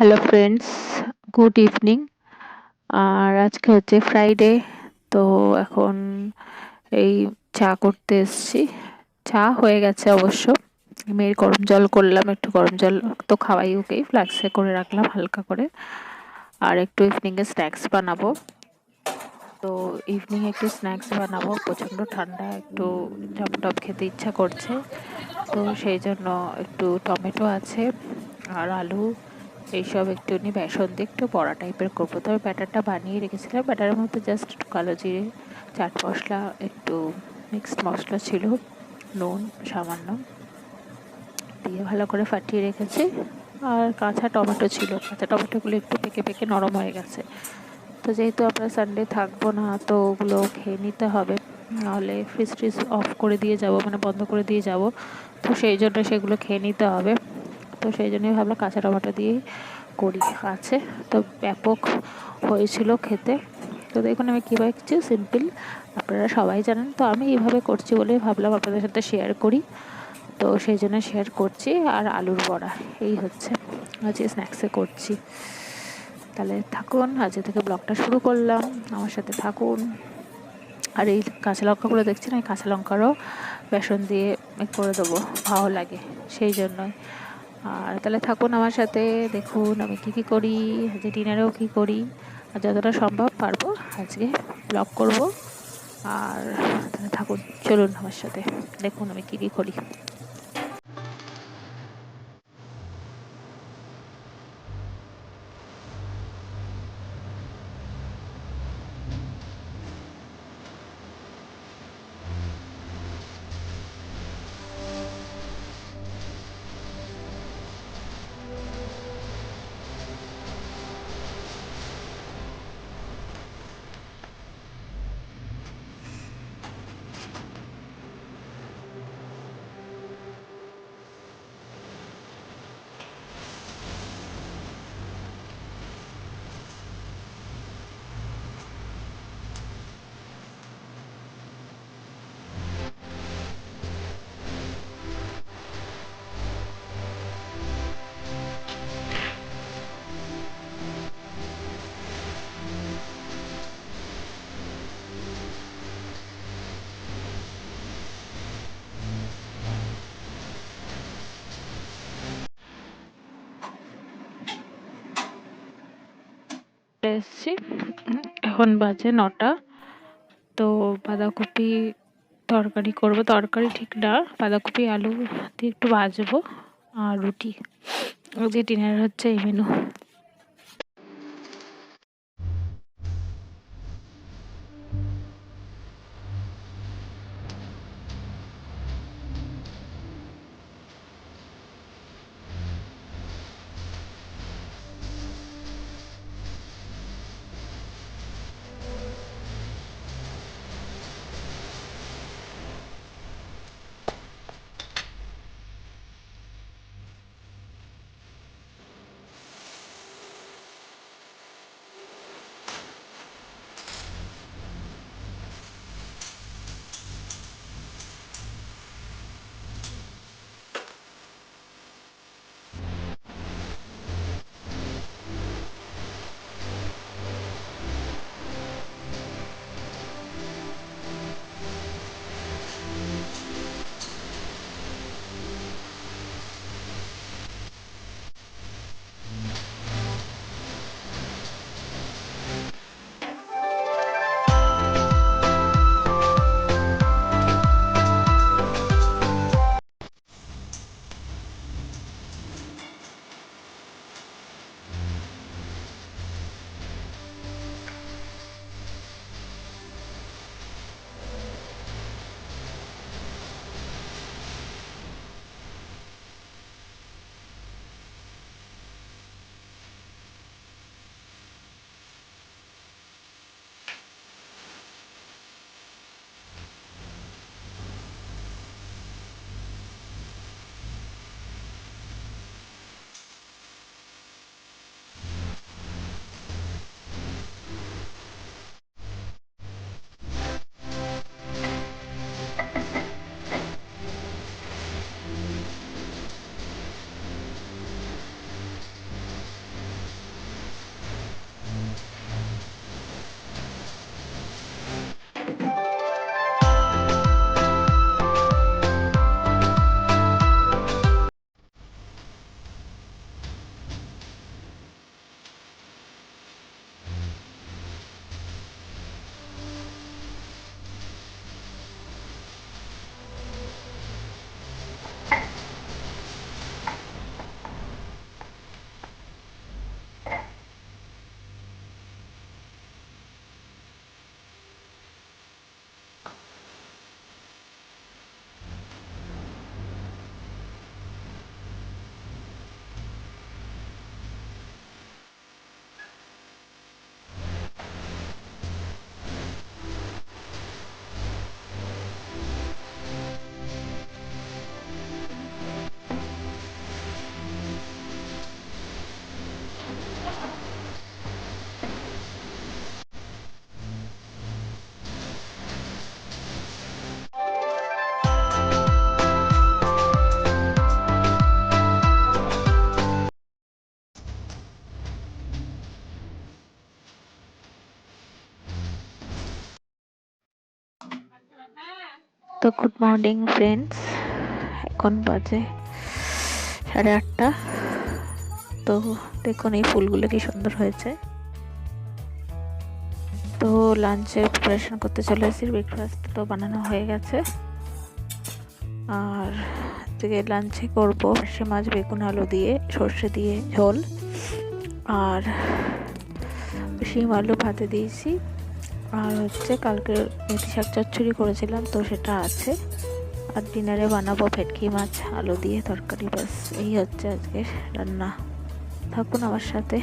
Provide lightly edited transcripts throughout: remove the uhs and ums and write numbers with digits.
Hello friends, good evening. আর আজকে হচ্ছে ফ্রাইডে। তো এখন এই চা করতে এসেছি। চা হয়ে গেছে অবশ্য। মেয়ের গরম জল করলাম, একটু গরম জল তো খাওয়াই ওকেই, ফ্লাক্সে করে রাখলাম হালকা করে। আর একটু ইভিনিংয়ে স্ন্যাক্স বানাবো। তো ইভিনিং একটু স্ন্যাক্স বানাবো, প্রচণ্ড ঠান্ডা, একটু চপ টপ খেতে ইচ্ছা করছে। তো সেই জন্য একটু টমেটো আছে আর আলু এইসব একটুখানি বেসন দিয়ে একটু বড়া টাইপের করবো। তবে ব্যাটারটা বানিয়ে রেখেছিলাম, ব্যাটারের মধ্যে জাস্ট একটু কালো জিরে, চাট মশলা, একটু মিক্সড মশলা ছিল, নুন সামান্য দিয়ে ভালো করে ফাটিয়ে রেখেছি। আর কাঁচা টমেটো ছিল, কাঁচা টমেটোগুলো একটু পেকে পেকে নরম হয়ে গেছে। তো যেহেতু আমরা সানডে থাকবো না, তো ওগুলো খেয়ে নিতে হবে, নাহলে ফ্রিজ ট্রিজ অফ করে দিয়ে যাব, মানে বন্ধ করে দিয়ে যাব। তো সেই জন্য সেগুলো খেয়ে নিতে হবে। তো সেই জন্যই ভাবলাম কাঁচা টমেটো দিয়েই করি। আছে তো ব্যাপক হয়েছিল খেতে। তো দেখুন আমি কীভাবে কিছু সিম্পল, আপনারা সবাই জানেন, তো আমি এইভাবে করছি বলেই ভাবলাম আপনাদের সাথে শেয়ার করি। তো সেই জন্য শেয়ার করছি। আর আলুর বড়া এই হচ্ছে আজকে স্ন্যাক্সে করছি। তাহলে থাকুন, আজকে থেকে ব্লগটা শুরু করলাম, আমার সাথে থাকুন। আর এই কাঁচা লঙ্কাগুলো দেখছেন, এই কাঁচা লঙ্কারও বেসন দিয়ে করে দেবো, ভালো লাগে সেই জন্যই। আর তাহলে থাকুন আমার সাথে, দেখুন আমি কী করি, আজকে ডিনারেও কী করি। আর যতটা সম্ভব পারবো আজকে ব্লগ করব। আর তাহলে থাকুন, চলুন আমার সাথে, দেখুন আমি কী করি। এসছি, এখন বাজে 9টা। তো বাঁধাকপি তরকারি করব, তরকারি ঠিক না, বাঁধাকপি আলু দিয়ে একটু ভাজবো আর রুটি। যে ডিনার হচ্ছে এই মেনু। তো গুড মর্নিং ফ্রেন্ডস, এখন বাজে 8:30। তো দেখুন এই ফুলগুলো কি সুন্দর হয়েছে। তো লাঞ্চের প্রিপারেশন করতে চলে এসেছি। ব্রেকফাস্ট তো বানানো হয়ে গেছে, আর আজকে লাঞ্চে করবো সর্ষে মাছ বেগুন আলু দিয়ে সর্ষে দিয়ে ঝোল, আর শিম আলু ভাতে দিয়েছি, আর হচ্ছে কালকে মেথি শাক চচ্চড়ি করেছিলাম তো সেটা আছে, আর ডিনারে বানাবো ভেটকি মাছ আলু দিয়ে তরকারি। ব্যাস এই হচ্ছে আজকের রান্না। থাকুন আমার সাথে।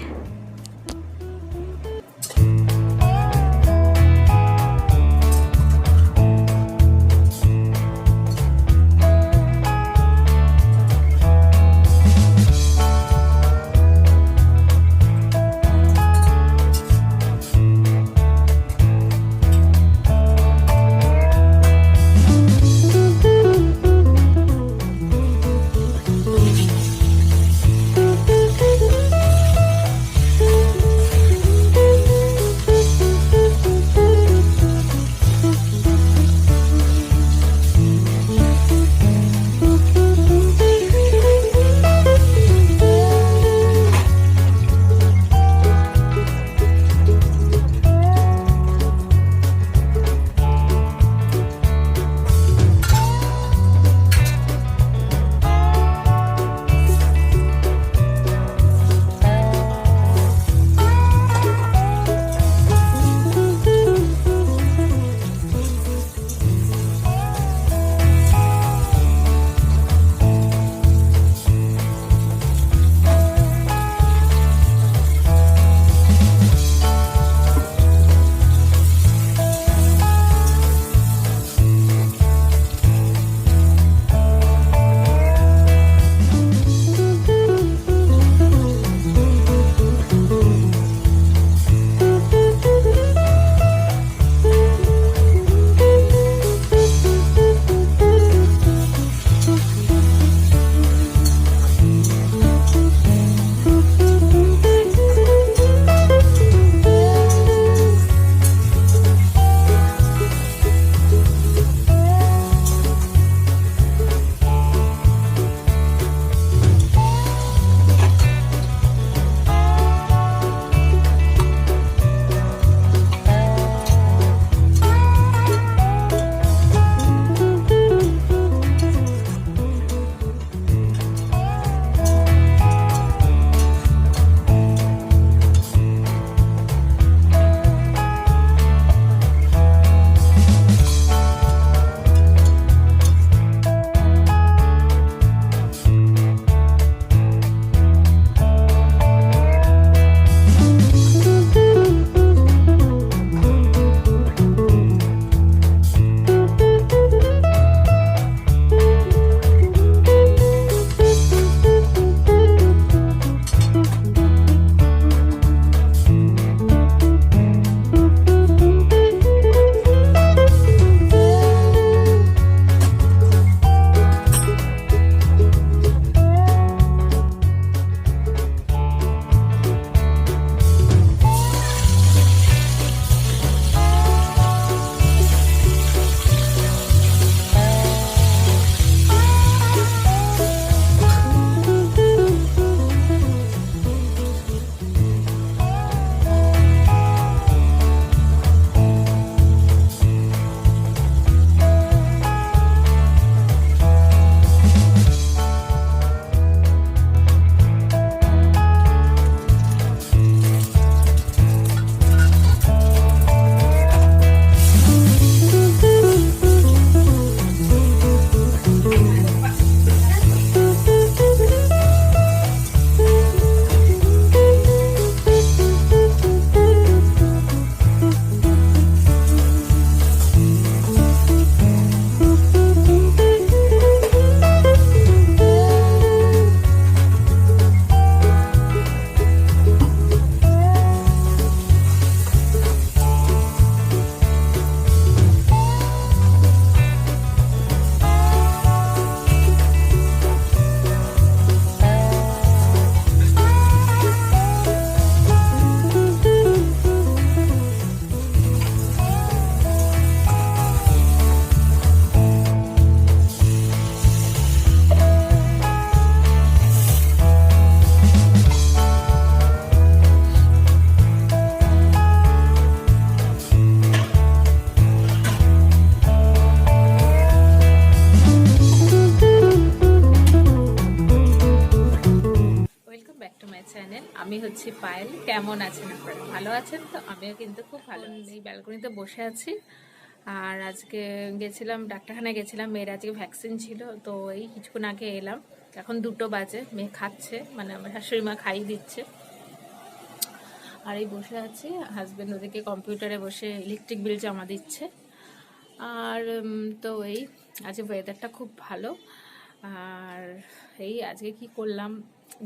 আমি হচ্ছি পায়েল। কেমন আছেন আপনারা? ভালো আছেন তো? আমিও কিন্তু খুব ভালো। এই ব্যালকনিতে বসে আছি। আর আজকে গেছিলাম ডাক্তারখানায়, গেছিলাম। মেয়ের আজকে ভ্যাকসিন ছিল, তো এই কিছুক্ষণ আগে এলাম। এখন 2টো বাজে, মেয়ে খাচ্ছে, মানে আমার শাশুড়ি মা খাইয়ে দিচ্ছে। আর এই বসে আছি, হাজব্যান্ড ওদিকে কম্পিউটারে বসে ইলেকট্রিক বিল জমা দিচ্ছে। আর তো এই আজকে ওয়েদারটা খুব ভালো। আর এই আজকে কি করলাম,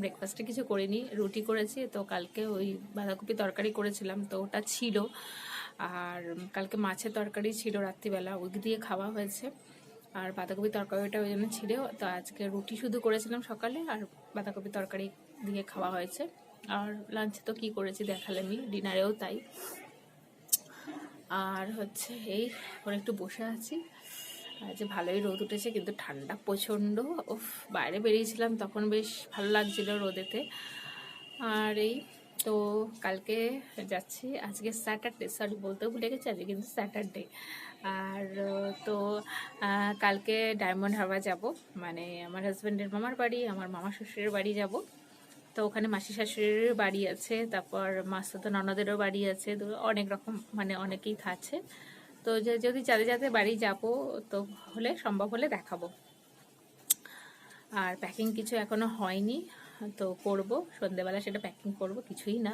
ব্রেকফাস্টে কিছু করিনি, রুটি করেছি। তো কালকে ওই বাঁধাকপি তরকারি করেছিলাম, তো ওটা ছিল। আর কালকে মাছের তরকারি ছিল রাত্রিবেলা, ওই দিয়ে খাওয়া হয়েছে। আর বাঁধাকপি তরকারিটা ওই জন্য ছিল। তো আজকে রুটি শুধু করেছিলাম সকালে, আর বাঁধাকপি তরকারি দিয়ে খাওয়া হয়েছে। আর লাঞ্চে তো কি করেছি দেখালামই, ডিনারেও তাই। আর হচ্ছে এই এখন একটু বসে আছি। যে ভালোই রোদ উঠেছে, কিন্তু ঠান্ডা প্রচণ্ড। উফ, বাইরে বেরিয়েছিলাম তখন বেশ ভালো লাগছিল রোদেতে। আর এই তো কালকে যাচ্ছি, আজকে স্যাটারডে, সরি বলতেও ভুলে গেছি, আজকে কিন্তু স্যাটারডে। আর তো কালকে ডায়মন্ড হারবার যাব, মানে আমার হাজব্যান্ডের মামার বাড়ি, আমার মামা শ্বশুরের বাড়ি যাব। তো ওখানে মাসি শাশুড়ির বাড়ি আছে, তারপর মাসতো ননদেরও বাড়ি আছে, তো অনেক রকম মানে অনেকেই থাকছে। তো যদি যাদের যাদের বাড়ি যাব, তো হলে সম্ভব হলে দেখাবো। আর প্যাকিং কিছু এখনো হয়নি, তো করব সন্ধেবেলা, সেটা প্যাকিং করব। কিছুই না,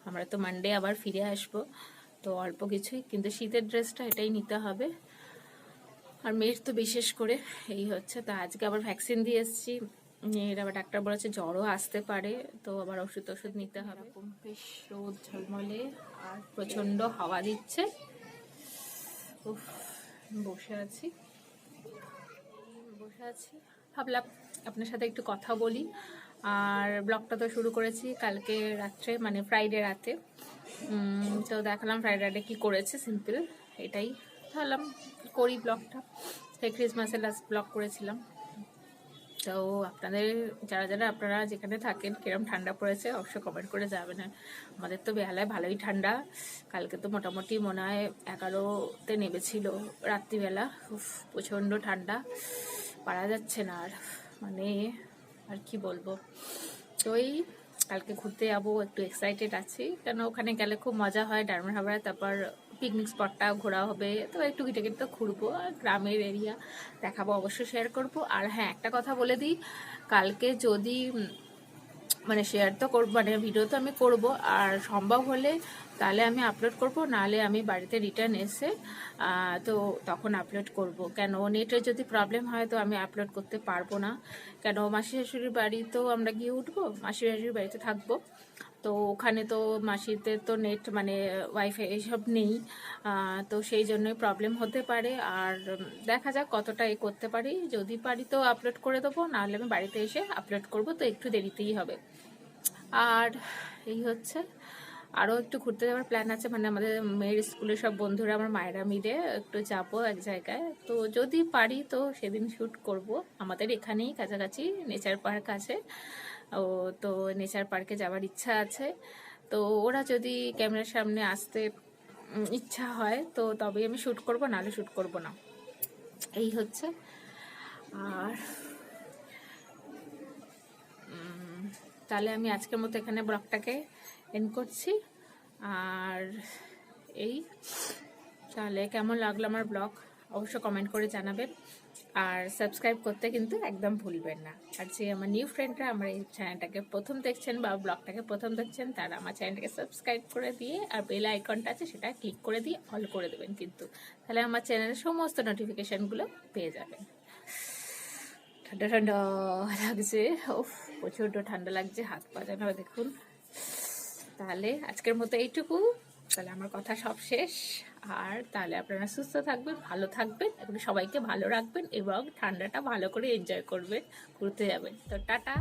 আমরা তো মানডে আবার ফিরে আসব, তো অল্প কিছুই, কিন্তু শীতের ড্রেসটা এটাই নিতে হবে। আর মেয়ের তো বিশেষ করে এই হচ্ছে। তা আজকে আবার ভ্যাকসিন দিয়ে এসেছি, এর আবার ডাক্তার বলেছে জ্বরও আসতে পারে, তো আবার ওষুধ নিতে হবে। বেশ রোদ ঝলমলে আর প্রচণ্ড হাওয়া দিচ্ছে। উফ, বসে আছি ভাবলাম আপনার সাথে একটু কথা বলি। আর ব্লগটা তো শুরু করেছি কালকে রাত্রে, মানে ফ্রাইডে রাতে। তো দেখালাম ফ্রাইডে রাতে কী করেছে, সিম্পল এটাই ভাবলাম করি ব্লগটা। সেই ক্রিসমাসের লাস্ট ব্লগ করেছিলাম। তো আপনাদের যারা যারা আপনারা যেখানে থাকেন কিরম ঠান্ডা পড়েছে অবশ্যই কমেন্ট করে যাবেন। আমাদের তো বেহালায় ভালোই ঠান্ডা, কালকে তো মোটামুটি মনে হয় 11তে নেমেছিল রাত্রিবেলা। প্রচণ্ড ঠান্ডা, পারা যাচ্ছে না আর, মানে আর কি বলবো। তো এই কালকে ঘুরতে যাবো, একটু এক্সাইটেড আছি, কেন ওখানে গেলে খুব মজা হয় ডায়মন্ড হারবারে। তারপর পিকনিক স্পটটা ঘোরা হবে, তো একটু কেটে তো ঘুরবো, আর গ্রামের এরিয়া দেখাবো, অবশ্যই শেয়ার করবো। আর হ্যাঁ, একটা কথা বলে দিই, কালকে যদি মানে শেয়ার তো করবো, মানে ভিডিও তো আমি করব, আর সম্ভব হলে তাহলে আমি আপলোড করব, নাহলে আমি বাড়িতে রিটার্ন এসে তো তখন আপলোড করব। কেন নেটের যদি প্রবলেম হয় তো আমি আপলোড করতে পারবো না, কেন মাসি শাশুড়ির বাড়ি তো আমরা গিয়ে উঠবো, মাসি শাশুড়ির বাড়িতে থাকবো। তো ওখানে তো মাসিতে তো নেট মানে ওয়াইফাই এইসব নেই, তো সেই জন্যই প্রবলেম হতে পারে। আর দেখা যাক কতটা করতে পারি, যদি পারি তো আপলোড করে দেবো, নাহলে আমি বাড়িতে এসে আপলোড করব, তো একটু দেরিতেই হবে। আর এই হচ্ছে, আরও একটু ঘুরতে যাওয়ার প্ল্যান আছে, মানে আমাদের মেয়ের স্কুলের সব বন্ধুরা, আমার মায়েরা মিলে একটু যাবো এক জায়গায়। তো যদি পারি তো সেদিন শ্যুট করব। আমাদের এখানেই কাছাকাছি নেচার পার্ক আছে, তো নেচার পার্কে যাওয়ার ইচ্ছা আছে। তো ওরা যদি ক্যামেরার সামনে আসতে ইচ্ছা হয় তো তবে আমি শ্যুট করব, নাহলে শ্যুট করব না, এই হচ্ছে। আর তাহলে আমি আজকের মতো এখানে ব্লগটাকে এন্ড করছি। আর এই তাহলে কেমন লাগলো আমার ব্লগ অবশ্যই কমেন্ট করে জানাবেন, আর সাবস্ক্রাইব করতে কিন্তু একদম ভুলবেন না। আর যে আমার নিউ ফ্রেন্ডরা আমার এই চ্যানেলটাকে প্রথম দেখছেন বা ব্লগটাকে প্রথম দেখছেন, তারা আমার চ্যানেলটাকে সাবস্ক্রাইব করে দিয়ে আর বেল আইকনটা আছে সেটা ক্লিক করে দিয়ে অল করে দেবেন কিন্তু, তাহলে আমার চ্যানেলের সমস্ত নোটিফিকেশানগুলো পেয়ে যাবেন। ঠান্ডা ঠান্ডা লাগছে, উফ প্রচণ্ড ঠান্ডা লাগছে, হাত পা যেন দেখুন। তাহলে আজকের মতো এইটুকু, তাহলে আমার কথা সব শেষ। আর তাহলে আপনারা সুস্থ থাকবেন, ভালো থাকবেন এবং সবাইকে ভালো রাখবেন, এবং ঠান্ডাটা ভালো করে এনজয় করবেন, ঘুরতে যাবেন। তো টাটা।